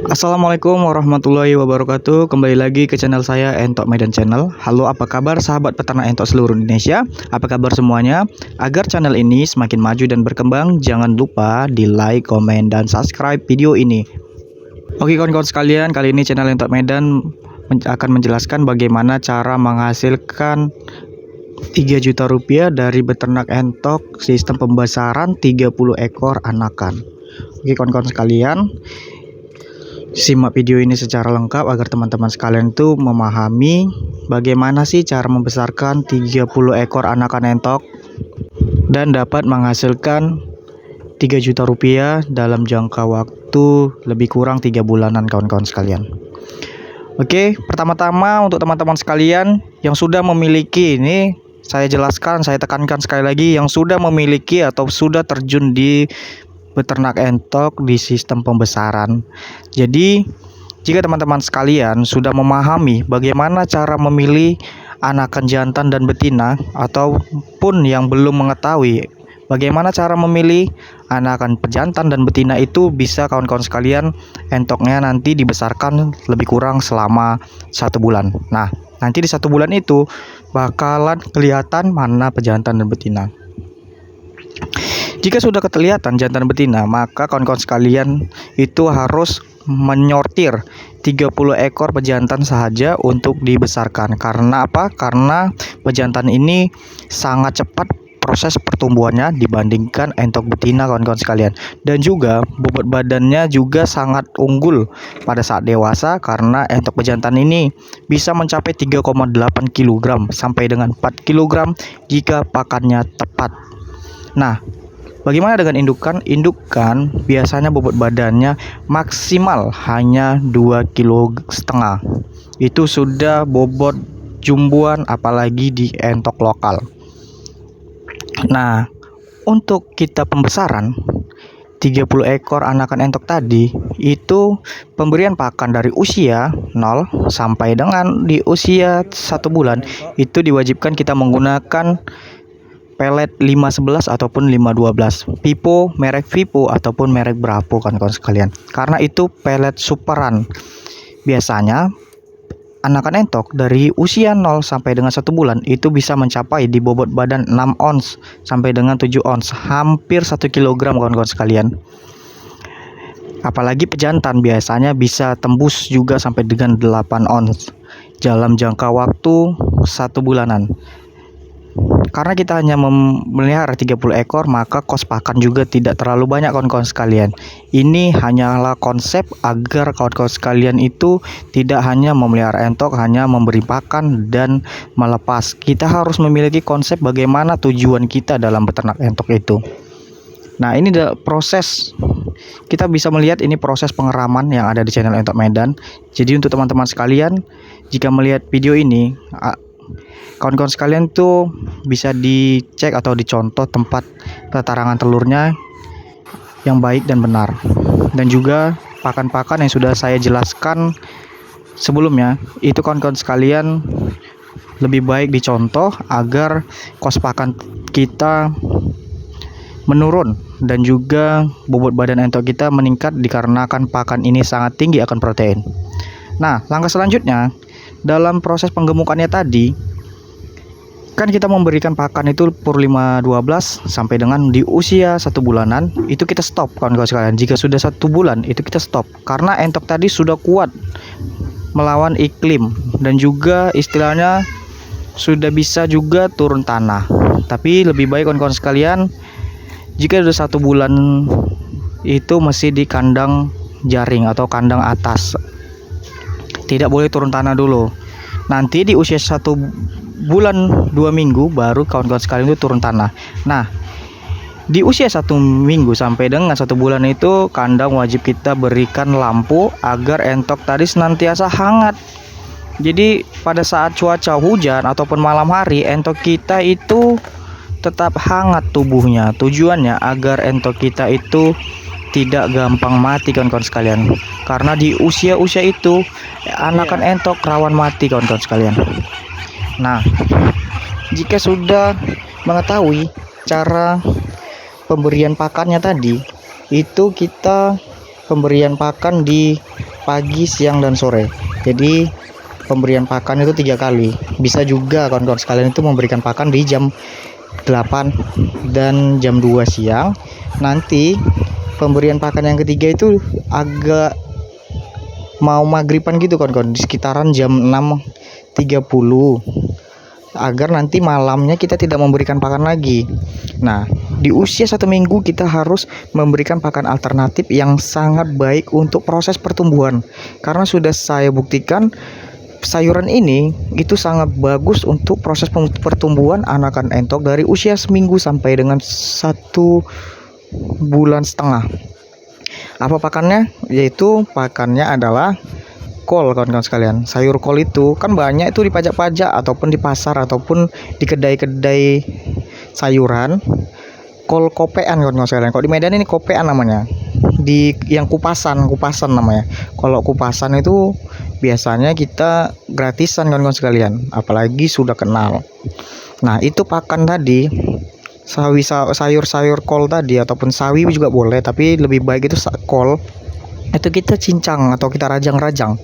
Assalamualaikum warahmatullahi wabarakatuh. Kembali lagi ke channel saya, Entok Medan Channel. Halo, apa kabar sahabat peternak entok seluruh Indonesia? Apa kabar semuanya? Agar channel ini semakin maju dan berkembang, jangan lupa di like, komen, dan subscribe video ini. Oke kawan-kawan sekalian, kali ini channel Entok Medan akan menjelaskan bagaimana cara menghasilkan 3 juta rupiah dari beternak entok sistem pembesaran 30 ekor anakan. Oke kawan-kawan sekalian, simak video ini secara lengkap agar teman-teman sekalian itu memahami bagaimana sih cara membesarkan 30 ekor anakan entok dan dapat menghasilkan 3 juta rupiah dalam jangka waktu lebih kurang 3 bulanan kawan-kawan sekalian. Oke, pertama-tama untuk teman-teman sekalian yang sudah memiliki ini, saya jelaskan, saya tekankan sekali lagi, yang sudah memiliki atau sudah terjun di beternak entok di sistem pembesaran. Jadi jika teman-teman sekalian sudah memahami bagaimana cara memilih anakan jantan dan betina, ataupun yang belum mengetahui bagaimana cara memilih anakan pejantan dan betina, itu bisa kawan-kawan sekalian entoknya nanti dibesarkan lebih kurang selama 1 bulan. Nah, nanti di 1 bulan itu bakalan kelihatan mana pejantan dan betina. Jika sudah kelihatan jantan betina, maka kawan-kawan sekalian itu harus menyortir 30 ekor pejantan saja untuk dibesarkan. Karena apa? Karena pejantan ini sangat cepat proses pertumbuhannya dibandingkan entok betina kawan-kawan sekalian. Dan juga bobot badannya juga sangat unggul pada saat dewasa, karena entok pejantan ini bisa mencapai 3,8 kg sampai dengan 4 kg jika pakannya tepat. Nah, bagaimana dengan indukan? Indukan biasanya bobot badannya maksimal hanya 2,5 kg. Itu sudah bobot jumboan, apalagi di entok lokal. Nah, untuk kita pembesaran 30 ekor anakan entok tadi, itu pemberian pakan dari usia 0 sampai dengan di usia 1 bulan itu diwajibkan kita menggunakan pelet 511 ataupun 512, Vipo, merek Vipo ataupun merek Bravo kawan-kawan sekalian, karena itu pelet superan. Biasanya anakan entok dari usia 0 sampai dengan 1 bulan itu bisa mencapai di bobot badan 6 ons sampai dengan 7 ons, hampir 1 kg kawan-kawan sekalian. Apalagi pejantan biasanya bisa tembus juga sampai dengan 8 ons dalam jangka waktu 1 bulanan. Karena kita hanya memelihara 30 ekor, maka kos pakan juga tidak terlalu banyak kawan-kawan sekalian. Ini hanyalah konsep agar kawan-kawan sekalian itu tidak hanya memelihara entok, hanya memberi pakan dan melepas. Kita harus memiliki konsep bagaimana tujuan kita dalam beternak entok itu. Nah, ini proses, kita bisa melihat ini proses pengeraman yang ada di channel Entok Medan. Jadi untuk teman-teman sekalian, jika melihat video ini, kawan-kawan sekalian tuh bisa dicek atau dicontoh tempat petarangan telurnya yang baik dan benar, dan juga pakan-pakan yang sudah saya jelaskan sebelumnya itu kawan-kawan sekalian lebih baik dicontoh agar kos pakan kita menurun dan juga bobot badan entok kita meningkat dikarenakan pakan ini sangat tinggi akan protein. Nah, langkah selanjutnya dalam proses penggemukannya tadi, kan kita memberikan pakan itu per 512 sampai dengan di usia 1 bulanan itu kita stop kawan-kawan sekalian. Jika sudah 1 bulan itu kita stop, karena entok tadi sudah kuat melawan iklim dan juga istilahnya sudah bisa juga turun tanah. Tapi lebih baik kawan-kawan sekalian, jika sudah 1 bulan itu masih di kandang jaring atau kandang atas, tidak boleh turun tanah dulu. Nanti di usia 1 bulan 2 minggu baru kawan-kawan sekalian itu turun tanah. Nah, di usia 1 minggu sampai dengan 1 bulan itu kandang wajib kita berikan lampu agar entok tadi senantiasa hangat. Jadi pada saat cuaca hujan ataupun malam hari, entok kita itu tetap hangat tubuhnya. Tujuannya agar entok kita itu tidak gampang mati kawan-kawan sekalian, karena di usia-usia itu anakan entok rawan mati kawan-kawan sekalian. Nah, jika sudah mengetahui cara pemberian pakannya tadi, itu kita pemberian pakan di pagi, siang, dan sore. Jadi pemberian pakan itu 3 kali. Bisa juga kawan-kawan sekalian itu memberikan pakan di jam 8 dan jam 2 siang. Nanti pemberian pakan yang ketiga itu agak mau maghriban gitu kawan-kawan, di sekitaran jam 6.30, agar nanti malamnya kita tidak memberikan pakan lagi. Nah, di usia 1 minggu kita harus memberikan pakan alternatif yang sangat baik untuk proses pertumbuhan, karena sudah saya buktikan sayuran ini itu sangat bagus untuk proses pertumbuhan anakan entok dari usia seminggu sampai dengan 1,5 bulan. Apa pakannya? Yaitu pakannya adalah kol, kawan-kawan sekalian. Sayur kol itu kan banyak itu di pajak-pajak ataupun di pasar ataupun di kedai-kedai sayuran. Kol kopean, kawan-kawan sekalian. Kalau di Medan ini kopean namanya. Di yang kupasan namanya. Kalau kupasan itu biasanya kita gratisan, kawan-kawan sekalian, apalagi sudah kenal. Nah, itu pakan tadi, sayur-sayur kol tadi ataupun sawi juga boleh, tapi lebih baik itu kol itu kita cincang atau kita rajang-rajang.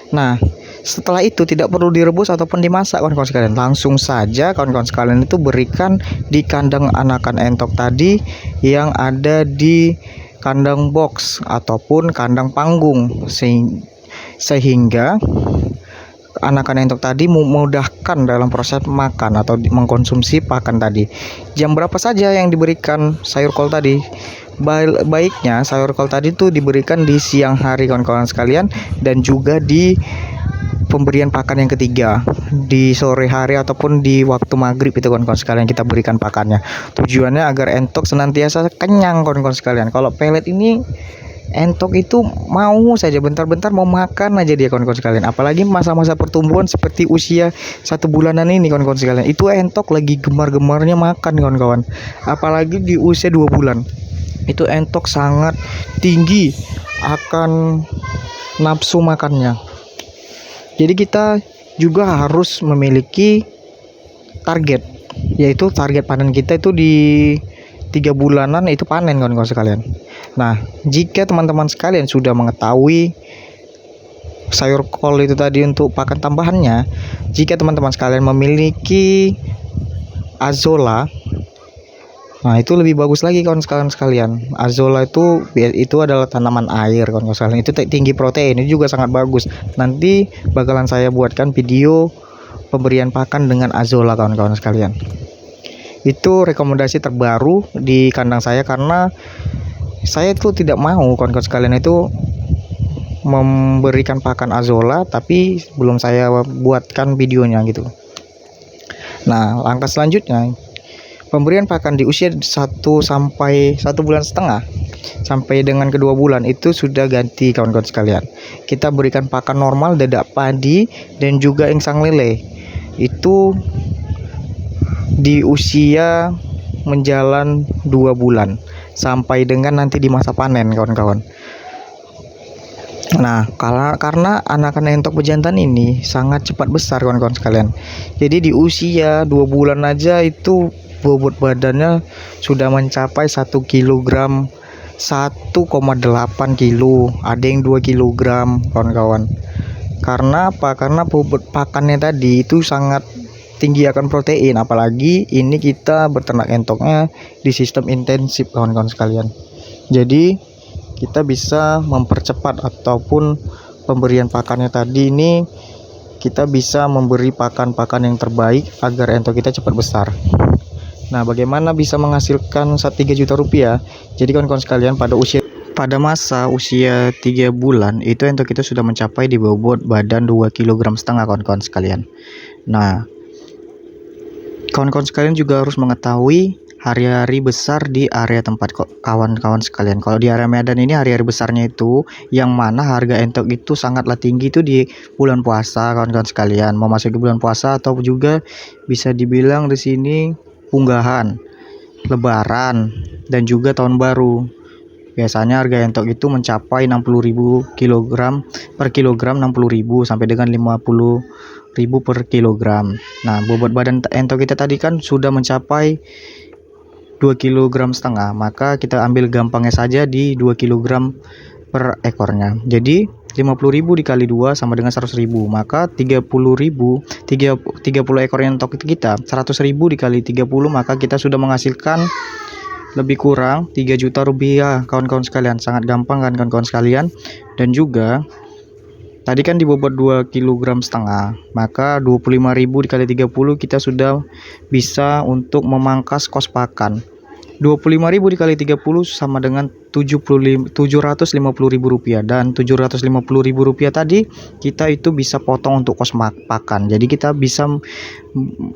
Nah, setelah itu tidak perlu direbus ataupun dimasak, kawan-kawan sekalian. Langsung saja kawan-kawan sekalian itu berikan di kandang anakan entok tadi yang ada di kandang box ataupun kandang panggung, sehingga anakan entok tadi memudahkan dalam proses makan atau mengkonsumsi pakan tadi. Jam berapa saja yang diberikan sayur kol tadi? Baiknya sayur kol tadi tuh diberikan di siang hari, kawan-kawan sekalian, dan juga di pemberian pakan yang ketiga di sore hari ataupun di waktu maghrib itu, kawan-kawan sekalian, kita berikan pakannya. Tujuannya agar entok senantiasa kenyang, kawan-kawan sekalian. Kalau pelet ini entok itu mau saja bentar-bentar mau makan aja dia, kawan-kawan sekalian. Apalagi masa-masa pertumbuhan seperti usia 1 bulanan ini, kawan-kawan sekalian, itu entok lagi gemar-gemarnya makan, kawan-kawan. Apalagi di usia 2 bulan itu entok sangat tinggi akan nafsu makannya. Jadi kita juga harus memiliki target, yaitu target panen kita itu di 3 bulanan itu panen, kawan-kawan sekalian. Nah, jika teman-teman sekalian sudah mengetahui sayur kol itu tadi untuk pakan tambahannya, jika teman-teman sekalian memiliki azolla, nah itu lebih bagus lagi, kawan-kawan sekalian. Azolla itu adalah tanaman air, kawan-kawan sekalian. Itu tinggi protein, itu juga sangat bagus. Nanti bakalan saya buatkan video pemberian pakan dengan azolla, kawan-kawan sekalian. Itu rekomendasi terbaru di kandang saya, karena saya itu tidak mau, kawan-kawan sekalian, itu memberikan pakan azolla tapi belum saya buatkan videonya gitu. Nah, langkah selanjutnya pemberian pakan di usia 1 sampai 1,5 bulan sampai dengan kedua bulan itu sudah ganti, kawan-kawan sekalian. Kita berikan pakan normal, dadak padi, dan juga insang lele. Itu di usia menjalan 2 bulan sampai dengan nanti di masa panen, kawan-kawan. Nah, karena anakan entok pejantan ini sangat cepat besar, kawan-kawan sekalian. Jadi di usia 2 bulan aja itu bobot badannya sudah mencapai 1 kilogram, 1,8 kilo, ada yang 2 kilogram, kawan-kawan. Karena apa? Karena bobot pakannya tadi itu sangat tinggi akan protein, apalagi ini kita beternak entoknya di sistem intensif, kawan-kawan sekalian. Jadi kita bisa mempercepat ataupun pemberian pakannya tadi ini, kita bisa memberi pakan-pakan yang terbaik agar entok kita cepat besar. Nah, bagaimana bisa menghasilkan 3 juta rupiah? Jadi kawan-kawan sekalian, pada masa usia 3 bulan itu entok kita sudah mencapai di bobot badan 2,5 kg, kawan-kawan sekalian. Nah, kawan-kawan sekalian juga harus mengetahui hari-hari besar di area tempat kawan-kawan sekalian. Kalau di area Medan ini hari-hari besarnya itu yang mana harga entok itu sangatlah tinggi itu di bulan puasa, kawan-kawan sekalian. Memasuki bulan puasa atau juga bisa dibilang di sini unggahan, lebaran, dan juga tahun baru. Biasanya harga entok itu mencapai 60.000 per kilogram, 60.000 sampai dengan 50.000 per kilogram. Nah, bobot badan entok kita tadi kan sudah mencapai 2,5 kg, maka kita ambil gampangnya saja di 2 kg per ekornya. Jadi 50.000 dikali 2 sama dengan 100.000. Maka 30.000, 30 ekor entok kita 100.000 dikali 30, maka kita sudah menghasilkan lebih kurang 3 juta rupiah, kawan-kawan sekalian. Sangat gampang kan, kawan-kawan sekalian. Dan juga tadi kan dibobot 2,5 kg, maka 25.000 dikali 30 kita sudah bisa untuk memangkas kos pakan. 25.000 dikali 30 sama dengan 750.000 rupiah, dan 750.000 rupiah tadi kita itu bisa potong untuk kos pakan. Jadi kita bisa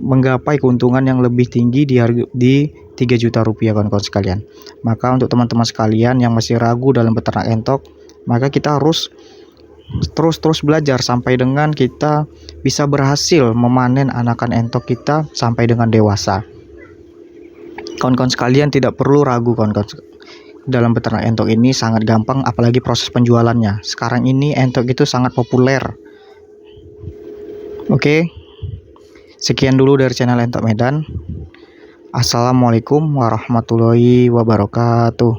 menggapai keuntungan yang lebih tinggi di 3 juta rupiah, kawan-kawan sekalian. Maka untuk teman-teman sekalian yang masih ragu dalam beternak entok, maka kita harus terus belajar sampai dengan kita bisa berhasil memanen anakan entok kita sampai dengan dewasa. Kawan-kawan sekalian tidak perlu ragu, kawan-kawan, dalam beternak entok ini sangat gampang, apalagi proses penjualannya. Sekarang ini entok itu sangat populer. Oke, sekian dulu dari channel Entok Medan. Assalamualaikum warahmatullahi wabarakatuh.